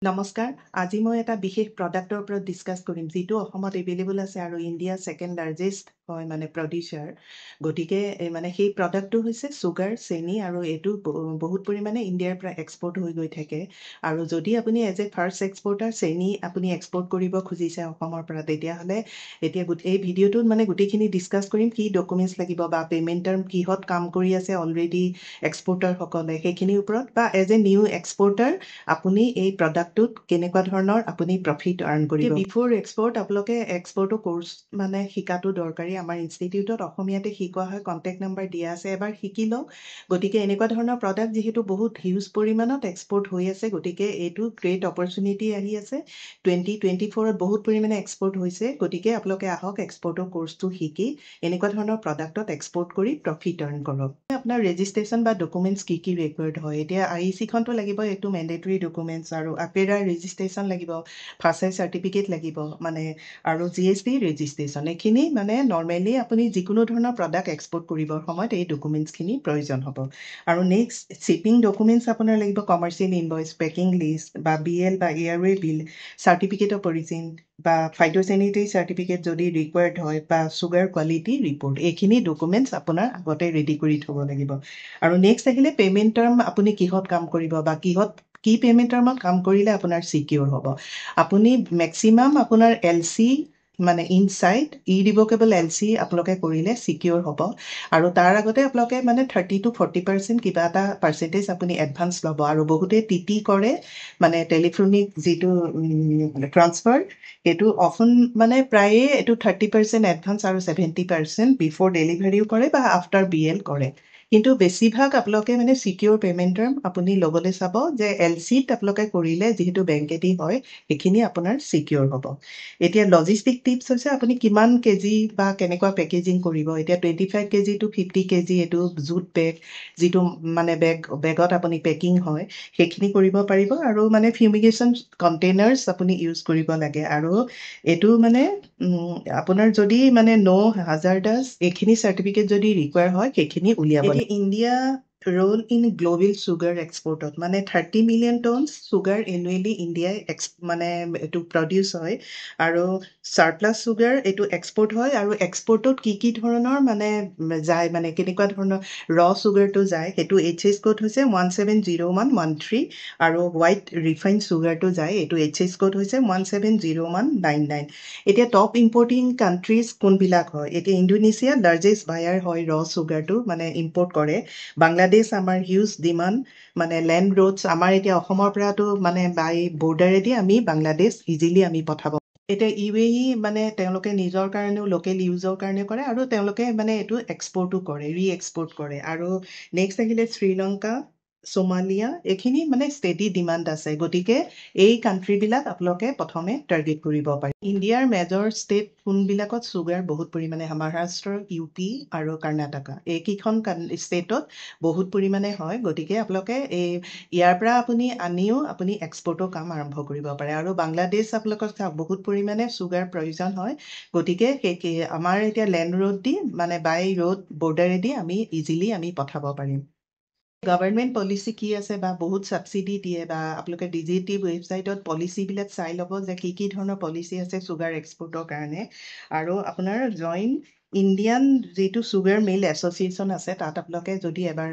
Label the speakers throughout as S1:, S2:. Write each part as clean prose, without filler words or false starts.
S1: নমস্কাৰ আজি মই এটা বিশেষ প্ৰডাক্টৰ ওপৰত ডিসকাস কৰিম যেটো অসমত এভেইলেবল আছে আৰু ইণ্ডিয়া সেকেন্ড লাৰ্জেষ্ট হয় মানে প্ৰডিউসাৰ গতিকে মানে সেই প্ৰডাক্টটো হৈছে সুগাৰ চেনি আৰু এটো বহুত পৰিমাণে ইণ্ডিয়াৰ পৰা এক্সপোৰ্ট হৈ গৈ থাকে আৰু যদি আপুনি এজ এ ফাৰ্স্ট এক্সপোৰ্টাৰ চেনি আপুনি এক্সপোৰ্ট কৰিব খুজিছে অসমৰ পৰা তেতিয়া হলে এতিয়া এই ভিডিওটোত মানে গুটিখিনি ডিসকাস কৰিম কি ডকুমেন্টস লাগিব বা পেমেন্ট টাৰ্ম কিহত কাম কৰি আছে অলৰেডি এক্সপোৰ্টাৰ সকলে সেইখিনিৰ ওপৰত বা এজ এ নিউ এক্সপোৰ্টাৰ আপুনি এই প্ৰডাক্ট কেনেকুৱা ধৰণৰ আপুনি প্ৰফিট আৰ্ন কৰিব বিফোৰ এক্সপোৰ্ট আপোনালোকে এক্সপোৰ্টো কোৰ্স মানে শিকাটো দৰকাৰী আমাৰ ইনষ্টিটিউটত অসমীয়াতে শিকোৱা হয় কন্টেক্ট নম্বৰ দিয়া আছে এবাৰ শিকি লওক গতিকে এনেকুৱা ধৰণৰ প্ৰডাক্ট যেহেতু বহুত হিউজ পৰিমাণত এক্সপোৰ্ট হৈ আছে গতিকে এইটো গ্ৰেট অপৰচুনিটি আহি আছে 2024ত বহুত পৰিমাণে এক্সপোৰ্ট হৈছে গতিকে আপোনালোকে আহক এক্সপোৰ্টৰ কোৰ্সটো শিকি এনেকুৱা ধৰণৰ প্ৰডাক্টত এক্সপোৰ্ট কৰি প্ৰফিট আৰ্ন কৰক আপোনাৰ ৰেজিষ্ট্ৰেচন বা ডকুমেন্টস কি ৰিকোয়াৰ্ড হয় এতিয়া আইইসি খনটো লাগিব এইটো মেন্ডেটৰী ডকুমেন্টস আৰু আপেৰাৰ ৰেজিষ্ট্ৰেচন লাগিব ফাৰ্স্ট সাইজ সাৰ্টিফিকেট লাগিব মানে আৰু জিএসটি ৰেজিষ্ট্ৰেচন এখিনি মানে নৰমালি আপুনি যিকোনো ধৰণৰ প্ৰডাক্ট এক্সপোৰ্ট কৰিবৰ সময়ত এই ডকুমেন্টসখিনি প্ৰয়োজন হ'ব আৰু নেক্সট শিপিং ডকুমেন্টস আপোনাৰ লাগিব কমাৰ্চিয়েল ইনভয়েস পেকিং লিষ্ট বা বিএল বা Airways bill certificate of origin বা ফাইটোসেনিটাৰী সাৰ্টিফিকেট যদি ৰিকোয়াৰ্ড হয় বা সুগাৰ কোৱালিটি ৰিপোৰ্ট এইখিনি ডকুমেন্টস আপোনাৰ আগতে ৰেডি কৰি থব লাগিব আৰু নেক্সট আহিলে পেমেন্ট টাৰ্ম আপুনি কিহত কাম কৰিব বা কিহত কি পেমেন্ট টাৰ্মত কাম কৰিলে আপোনাৰ সিকিউৰ হ'ব আপুনি ম্যাক্সিমাম আপোনাৰ এলসি মানে ইনসাইড ইৰিভোকেবল এলসি আপোনালোকে কৰিলে সিকিউৰ হ'ব আৰু তাৰ আগতে আপোনালোকে মানে 30 to 40% কিবা এটা পাৰ্সেন্টেজ আপুনি এডভান্স ল'ব আৰু বহুতে টিটি কৰে মানে টেলিফোনিক যেটো ট্ৰান্সফাৰ এটো অফন মানে প্ৰায়ে এটো 30% এডভান্স আৰু 70% বিফোৰ ডেলিভাৰীও কৰে বা আফটাৰ বিএল কৰে কিন্তু বেছিভাগ আপোনালোকে মানে সিকিউৰ পেমেন্ট টাৰ্ম আপুনি লবলৈ চাব যে এলসিত আপোনালোকে কৰিলে যেহেতু বেংকেদি হয় এখিনি আপোনাৰ সিকিউৰ হ'ব এতিয়া লজিষ্টিক টিপস হৈছে আপুনি কিমান কেজি বা কেনেকুৱা পেকেজিং কৰিব এতিয়া 25 কেজি টু 50 কেজি এটো জুট বেগ যেটো মানে বেগত আপুনি পেকিং হয় সেইখিনি কৰিব পাৰিব আৰু মানে ফিউমিগেশ্যন কন্টেইনাৰ্স আপুনি ইউজ কৰিব লাগে আৰু এটো মানে আপোনাৰ যদি মানে নো হাজাৰডাস এখিনি সাৰ্টিফিকেট যদি ৰিকোয়াৰ হয় সেইখিনি উলিয়াব India role in global sugar export মানে 30 million tons sugar annually India মানে এটো প্ৰডিউস হয় আৰু সাৰপ্লাস sugar এটো এক্সপোৰ্ট হয় আৰু এক্সপোৰ্টত কি ধৰণৰ মানে যায় মানে কেনেকুৱা ধৰণৰ ৰ সুগাৰটো যায় হেতু এইচএস কোড হৈছে 170113 আৰু হোৱাইট ৰিফাইন্ড সুগাৰটো যায় এটো এইচএস কোড হৈছে 170199 এতিয়া টপ ইম্পৰ্টিং কান্ট্ৰিজ কোনবিলাক হয় এতিয়া ইন্দোনেছিয়া লাৰ্জেষ্ট বায়াৰ হয় ৰ সুগাৰটো মানে ইম্পৰ্ট কৰে বাংলাদেশ আমাৰ হিউজ ডিমান্ড মানে ল্যান্ড ৰোডস আমাৰ এতিয়া অসমৰ পৰাটো মানে বাই বৰ্ডাৰেদি আমি বাংলাদেশ ইজিলি আমি পঠাব এতিয়া ইউএই মানে তেওঁলোকে নিজৰ কাৰণেও লোকেল ইউজৰ কাৰণে কৰে আৰু তেওঁলোকে মানে এটো এক্সপোৰ্টও কৰে ৰি এক্সপোৰ্ট কৰে আৰু নেক্সট আহিলে শ্ৰীলংকা সোমালিয়া এখিনি মানে স্টেডি ডিমান্ড আছে গতিকে এই কান্ট্ৰি বিলাক আপোনালোকে প্ৰথমে টাৰ্গেট কৰিব পাৰে ইণ্ডিয়াৰ মেজৰ ষ্টেট কোনবিলাকত সুগাৰ বহুত পৰিমাণে মহাৰাষ্ট্ৰ ইউপি আৰু কৰ্ণাটকা এইকেইখন ষ্টেটত বহুত পৰিমাণে হয় গতিকে আপোনালোকে এই ইয়াৰ পৰা আপুনি আনিও আপুনি এক্সপোৰ্টৰ কাম আৰম্ভ কৰিব পাৰে আৰু বাংলাদেশ আপোনালোকক বহুত পৰিমাণে সুগাৰ প্ৰয়োজন হয় গতিকে আমাৰ এতিয়া ল্যান্ড ৰোড দি মানে বাই ৰোড বৰ্ডাৰেদি আমি ইজিলি আমি পঠাব পাৰিম গভৰ্নমেন্ট পলিসি কি আছে বা বহুত সাবসিডি দিয়ে বা আপোনালোকে ডিজিটি ওয়েবসাইটত পলিসি বিলাক চাই ল'ব যে কি ধৰণৰ পলিসি আছে সুগাৰ এক্সপোৰ্টৰ কাৰণে আৰু আপোনাৰ জইন ইণ্ডিয়ান যেটো সুগাৰ মিল এছ'চিয়েশ্যন আছে তাত আপোনালোকে যদি এবাৰ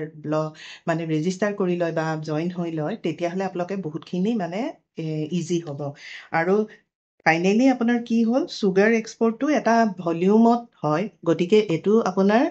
S1: মানে ৰেজিষ্টাৰ কৰি লয় বা জইন হৈ লয় তেতিয়াহ'লে আপোনালোকে বহুতখিনি মানে ইজি হ'ব আৰু ফাইনেলি আপোনাৰ কি হ'ল সুগাৰ এক্সপোৰ্টটো এটা ভলিউমত হয় গতিকে এটো আপোনাৰ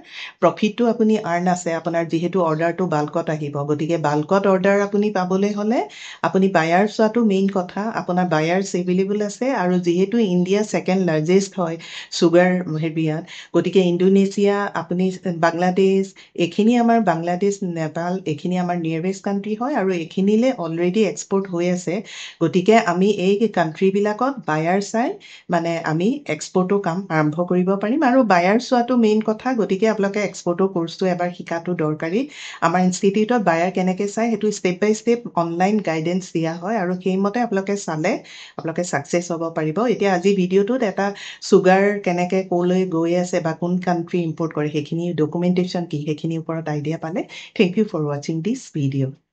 S1: প্ৰফিটটো আপুনি আৰ্ন আছে আপোনাৰ যেহেতু অৰ্ডাৰটো বাল্কত আহিব গতিকে বাল্কত অৰ্ডাৰ আপুনি পাবলৈ হলে আপুনি বায়াৰ চোৱাটো মেইন কথা আপোনাৰ বায়াৰ্স এভেইলেবল আছে আৰু যেহেতু ইণ্ডিয়া সেকেন্ড লাৰ্জেষ্ট হয় সুগাৰ হেবিয়াত গতিকে ইন্দোনেছিয়া আপুনি বাংলাদেশ এখিনি আমাৰ বাংলাদেশ নেপাল এখিনি আমাৰ নিয়াৰেষ্ট কান্ট্ৰি হয় আৰু এখিনিলে অলৰেডি এক্সপোৰ্ট হৈ আছে গতিকে আমি এই কান্ট্ৰি বিলাকত বায়াৰ চাই মানে আমি এক্সপোৰ্টৰ কাম আৰম্ভ কৰিব পাৰিম আৰু বায়াৰ চোৱাটো মেইন কথা গতিকে আপোনালোকে এক্সপোৰ্টৰ কোৰ্সটো এবাৰ শিকাটো দৰকাৰী আমাৰ ইনষ্টিটিউটত বায়াৰ কেনেকৈ চাই হেতু স্টেপ বাই স্টেপ অনলাইন গাইডেন্স দিয়া হয় আৰু সেইমতে আপোনালোকে চালে আপোনালোকে সাকসেস হ'ব পাৰিব এতিয়া আজি ভিডিওটোত এটা সুগাৰ কেনেকৈ ক'লৈ গৈ আছে বা কোন কান্ট্ৰি ইম্পৰ্ট কৰে সেইখিনি ডকুমেন্টেশন কি সেইখিনিৰ ওপৰত আইডিয়া পালে thank you for watching this video